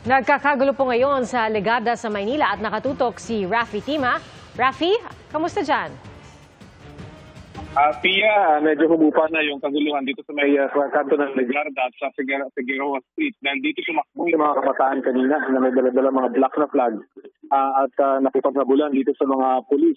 Nagkakagulo po ngayon sa Legada sa Maynila at nakatutok si Raffy Tima. Raffy, kamusta dyan? Pia, medyo humupa na yung kaguluhan dito sa may kanto ng Legarda at sa Figueroa Street. Dahil dito sumakbo yung mga kabataan kanina na may dala-dala mga black na flag at nakipagnabulan dito sa mga pulis.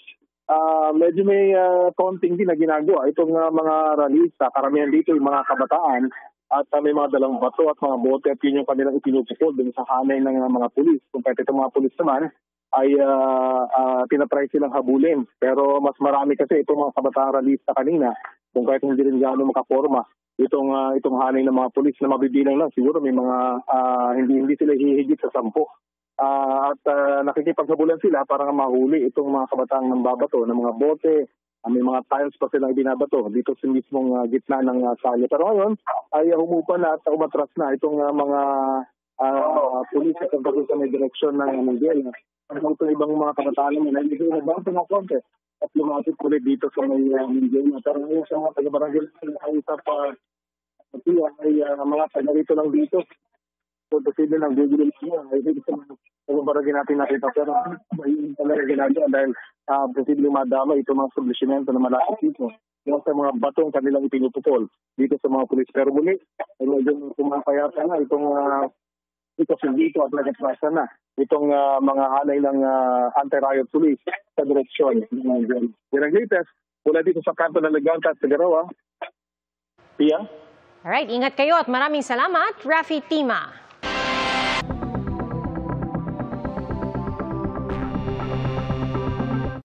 Medyo may taunting din na ginagawa itong mga ralista. Karamihan dito yung mga kabataan at may mga dalang bato at mga bote at yun yung kanilang ipinupukol dun sa hanay ng mga pulis. Kung kahit itong mga pulis naman ay tinatry silang habulin. Pero mas marami kasi itong mga kabataan ralista kanina, kung kahit hindi rin gano'ng makaporma, itong hanay ng mga pulis na mabibilang lang. Siguro may mga hindi sila hihigit sa 10. Nakikipaghabulan sila para mahuli itong mga kabataang nambabato ng mga bote. May mga tiles pa silang ibinabato dito sa mismong gitna ng kalye. Pero ngayon ay humupa na at umatras na itong mga pulis at pagdating sa may direksyon ng Miguel. Ang itong ibang mga kabataan naman ay hindi na bang ng konti at lumapit ulit dito sa may Miguel. Pero ngayon sa mga taga-barangay na isap ay mga taga-rito lang dito. So, posible ng bibili niya. Ay, hindi sa barangay natin nakita. Pero may talaga ginagawa dahil posible madama itong mga establishmento na malapit dito. Yung sa mga batong kanilang ipinupukol dito sa mga pulis. Pero muli, ay medyo kumapayata na itong dito at nagatrasa na itong mga hanay ng anti-riot police sa direksyon. Yan ang latest. Mula dito sa kanto ng Legada at Figueroa. Pia? Alright, ingat kayo at maraming salamat, Raffy Tima.